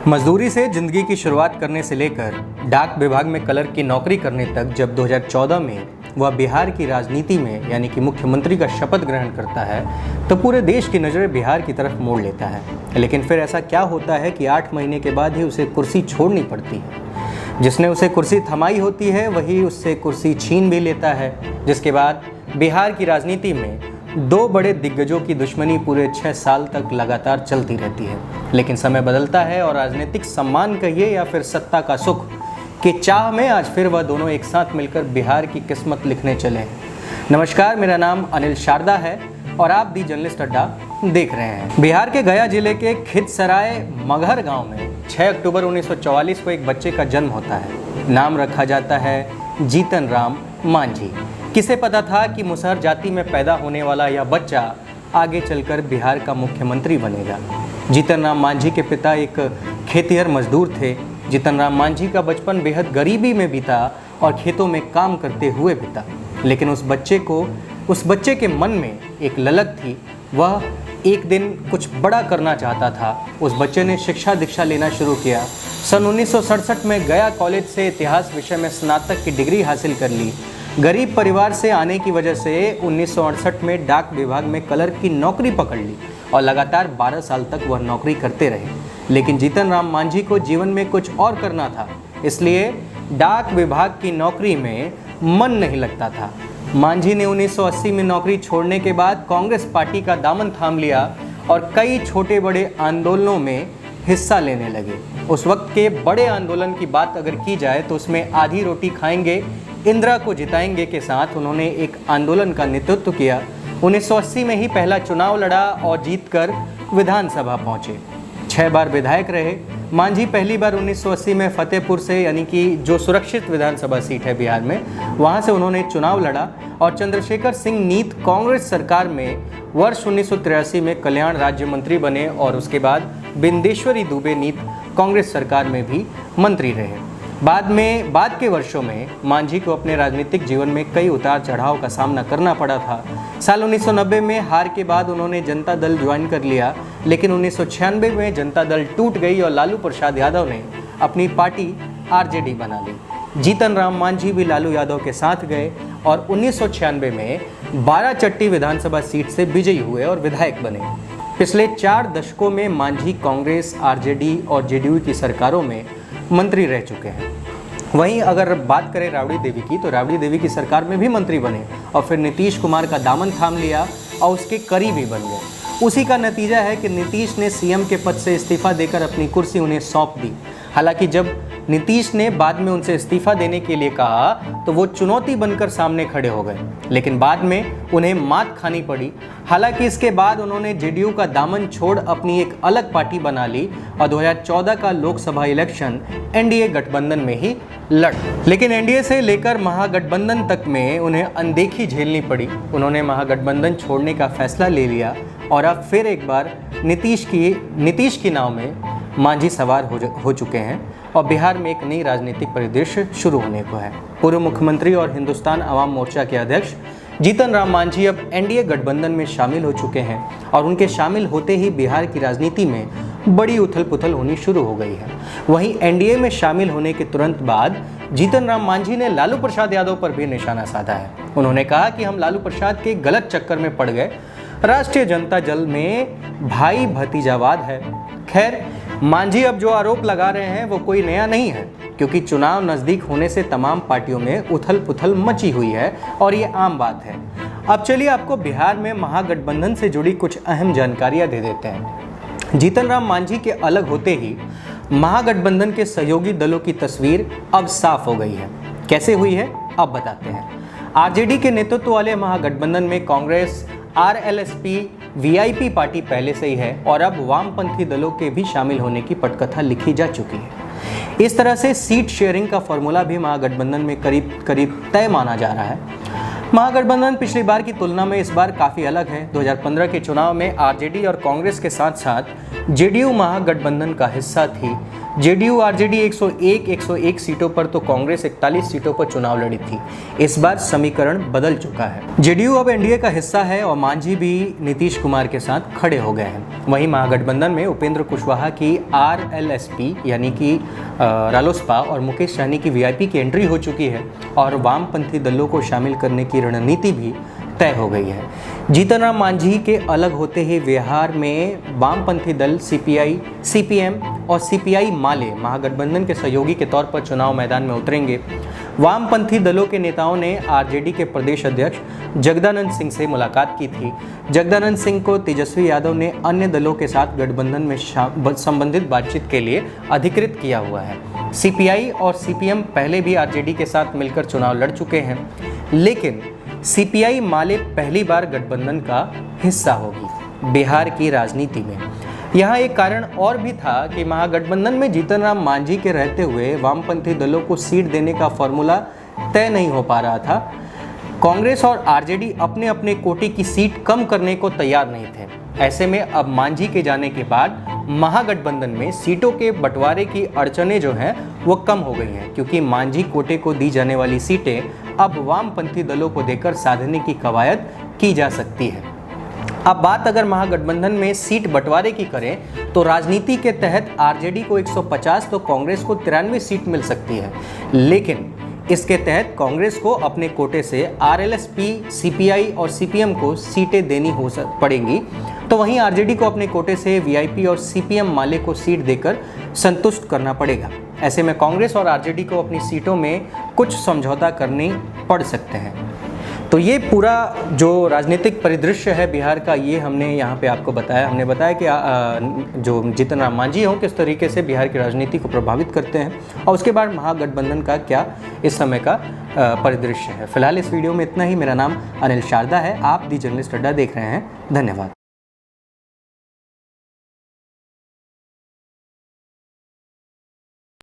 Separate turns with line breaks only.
मजदूरी से जिंदगी की शुरुआत करने से लेकर डाक विभाग में क्लर्क की नौकरी करने तक जब 2014 में वह बिहार की राजनीति में यानी कि मुख्यमंत्री का शपथ ग्रहण करता है तो पूरे देश की नज़रें बिहार की तरफ मोड़ लेता है। लेकिन फिर ऐसा क्या होता है कि 8 महीने के बाद ही उसे कुर्सी छोड़नी पड़ती है। जिसने उसे कुर्सी थमाई होती है वही उससे कुर्सी छीन भी लेता है, जिसके बाद बिहार की राजनीति में दो बड़े दिग्गजों की दुश्मनी पूरे 6 साल तक लगातार चलती रहती है। लेकिन समय बदलता है और राजनीतिक सम्मान कहिए या फिर सत्ता का सुख की चाह में आज फिर वह दोनों एक साथ मिलकर बिहार की किस्मत लिखने चले हैं। नमस्कार, मेरा नाम अनिल शारदा है और आप दी जर्नलिस्ट अड्डा देख रहे हैं। बिहार के गया जिले के खिदसराय मगहर गांव में 6 अक्टूबर 1944 को एक बच्चे का जन्म होता है। नाम रखा जाता है जीतन राम मांझी। किसे पता था कि मुसहर जाति में पैदा होने वाला यह बच्चा आगे चलकर बिहार का मुख्यमंत्री बनेगा। जीतन राम मांझी के पिता एक खेतिहर मजदूर थे। जीतन राम मांझी का बचपन बेहद गरीबी में बीता और खेतों में काम करते हुए बीता। लेकिन उस बच्चे के मन में एक ललक थी, वह एक दिन कुछ बड़ा करना चाहता था। उस बच्चे ने शिक्षा दीक्षा लेना शुरू किया। सन 1967 में गया कॉलेज से इतिहास विषय में स्नातक की डिग्री हासिल कर ली। गरीब परिवार से आने की वजह से 1968 में डाक विभाग में क्लर्क की नौकरी पकड़ ली और लगातार 12 साल तक वह नौकरी करते रहे। लेकिन जीतन राम मांझी को जीवन में कुछ और करना था, इसलिए डाक विभाग की नौकरी में मन नहीं लगता था। मांझी ने 1980 में नौकरी छोड़ने के बाद कांग्रेस पार्टी का दामन थाम लिया और कई छोटे बड़े आंदोलनों में हिस्सा लेने लगे। उस वक्त के बड़े आंदोलन की बात अगर की जाए तो उसमें आधी रोटी खाएंगे, इंदिरा को जिताएंगे के साथ उन्होंने एक आंदोलन का नेतृत्व किया। 1980 में ही पहला चुनाव लड़ा और जीतकर विधानसभा पहुंचे। 6 बार विधायक रहे। मांझी पहली बार 1980 में फतेहपुर से, यानी कि जो सुरक्षित विधानसभा सीट है बिहार में, वहां से उन्होंने चुनाव लड़ा और चंद्रशेखर सिंह नीत कांग्रेस सरकार में वर्ष 1983 में कल्याण राज्य मंत्री बने और उसके बाद बिंदेश्वरी दुबे नीत कांग्रेस सरकार में भी मंत्री रहे। बाद के वर्षों में मांझी को अपने राजनीतिक जीवन में कई उतार चढ़ाव का सामना करना पड़ा था। साल 1990 में हार के बाद उन्होंने जनता दल ज्वाइन कर लिया, लेकिन 1996 में जनता दल टूट गई और लालू प्रसाद यादव ने अपनी पार्टी आरजेडी बना ली। जीतन राम मांझी भी लालू यादव के साथ गए और 1996 में 12 चट्टी विधानसभा सीट से विजयी हुए और विधायक बने। पिछले 4 दशकों में मांझी कांग्रेस, आरजेडी और जेडीयू की सरकारों में मंत्री रह चुके हैं। वहीं अगर बात करें राबड़ी देवी की, तो राबड़ी देवी की सरकार में भी मंत्री बने और फिर नीतीश कुमार का दामन थाम लिया और उसके करीबी बन गए। उसी का नतीजा है कि नीतीश ने सीएम के पद से इस्तीफा देकर अपनी कुर्सी उन्हें सौंप दी। हालांकि जब नीतीश ने बाद में उनसे इस्तीफा देने के लिए कहा तो वो चुनौती बनकर सामने खड़े हो गए, लेकिन बाद में उन्हें मात खानी पड़ी। हालांकि इसके बाद उन्होंने जेडीयू का दामन छोड़ अपनी एक अलग पार्टी बना ली और 2014 का लोकसभा इलेक्शन एनडीए गठबंधन में ही लड़। लेकिन एनडीए से लेकर महागठबंधन तक में उन्हें अनदेखी झेलनी पड़ी। उन्होंने महागठबंधन छोड़ने का फैसला ले लिया और अब फिर एक बार नीतीश की नाव में मांझी सवार हो चुके हैं और बिहार में एक नई राजनीतिक परिदृश्य शुरू होने को है। पूर्व मुख्यमंत्री और हिंदुस्तान अवाम मोर्चा के अध्यक्ष जीतन राम मांझी अब एनडीए गठबंधन में शामिल हो चुके हैं और उनके शामिल होते ही बिहार की राजनीति में बड़ी उथल पुथल होनी शुरू हो गई है। वहीं एनडीए में शामिल होने के तुरंत बाद जीतन राम मांझी ने लालू प्रसाद यादव पर भी निशाना साधा है। उन्होंने कहा कि हम लालू प्रसाद के गलत चक्कर में पड़ गए। राष्ट्रीय जनता दल में भाई भतीजावाद है। खैर, मांझी अब जो आरोप लगा रहे हैं वो कोई नया नहीं है, क्योंकि चुनाव नज़दीक होने से तमाम पार्टियों में उथल पुथल मची हुई है और ये आम बात है। अब चलिए आपको बिहार में महागठबंधन से जुड़ी कुछ अहम जानकारियां दे देते हैं। जीतन राम मांझी के अलग होते ही महागठबंधन के सहयोगी दलों की तस्वीर अब साफ हो गई है। कैसे हुई है अब बताते हैं। आरजेडी के नेतृत्व वाले महागठबंधन में कांग्रेस, आरएलएसपी, वीआईपी पार्टी पहले से ही है और अब वामपंथी दलों के भी शामिल होने की पटकथा लिखी जा चुकी है। इस तरह से सीट शेयरिंग का फॉर्मूला भी महागठबंधन में करीब करीब तय माना जा रहा है। महागठबंधन पिछली बार की तुलना में इस बार काफ़ी अलग है। 2015 के चुनाव में आरजेडी और कांग्रेस के साथ साथ जेडीयू महागठबंधन का हिस्सा थी, जेडीयू आरजेडी 101 सीटों पर तो कांग्रेस 41 सीटों पर चुनाव लड़ी थी। इस बार समीकरण बदल चुका है। जेडीयू अब एनडीए का हिस्सा है और मांझी भी नीतीश कुमार के साथ खड़े हो गए हैं। वहीं महागठबंधन में उपेंद्र कुशवाहा की आरएलएसपी यानी कि रालोसपा और मुकेश सहनी की वीआईपी की एंट्री हो चुकी है और वामपंथी दलों को शामिल करने की रणनीति भी तय हो गई है। जीतन राम मांझी के अलग होते ही बिहार में वामपंथी दल सीपीआई, सीपीएम और सीपीआई माले महागठबंधन के सहयोगी के तौर पर चुनाव मैदान में उतरेंगे। वामपंथी दलों के नेताओं ने आरजेडी के प्रदेश अध्यक्ष जगदानंद सिंह से मुलाकात की थी। जगदानंद सिंह को तेजस्वी यादव ने अन्य दलों के साथ गठबंधन में संबंधित बातचीत के लिए अधिकृत किया हुआ है। सीपीआई और सीपीएम पहले भी आरजेडी के साथ मिलकर चुनाव लड़ चुके हैं, लेकिन सीपीआई माले पहली बार गठबंधन का हिस्सा होगी बिहार की राजनीति में। यहाँ एक कारण और भी था कि महागठबंधन में जीतन राम मांझी के रहते हुए वामपंथी दलों को सीट देने का फॉर्मूला तय नहीं हो पा रहा था। कांग्रेस और आरजेडी अपने अपने कोटे की सीट कम करने को तैयार नहीं थे। ऐसे में अब मांझी के जाने के बाद महागठबंधन में सीटों के बंटवारे की अड़चनें जो हैं वो कम हो गई हैं, क्योंकि मांझी कोटे को दी जाने वाली सीटें अब वामपंथी दलों को देकर साधने की कवायद की जा सकती है। अब बात अगर महागठबंधन में सीट बंटवारे की करें तो राजनीति के तहत आरजेडी को 150 तो कांग्रेस को 93 सीट मिल सकती है, लेकिन इसके तहत कांग्रेस को अपने कोटे से आरएलएसपी, सीपीआई और सीपीएम को सीटें देनी पड़ेंगी, तो वहीं आरजेडी को अपने कोटे से वीआईपी और सीपीएम माले को सीट देकर संतुष्ट करना पड़ेगा। ऐसे में कांग्रेस और आरजेडी को अपनी सीटों में कुछ समझौता करने पड़ सकते हैं। तो ये पूरा जो राजनीतिक परिदृश्य है बिहार का, ये हमने यहाँ पे आपको बताया। हमने बताया कि जो जीतन राम मांझी हों किस तरीके से बिहार की राजनीति को प्रभावित करते हैं और उसके बाद महागठबंधन का क्या इस समय का परिदृश्य है। फिलहाल इस वीडियो में इतना ही। मेरा नाम अनिल शारदा है। आप दी जर्नलिस्ट अड्डा देख रहे हैं। धन्यवाद।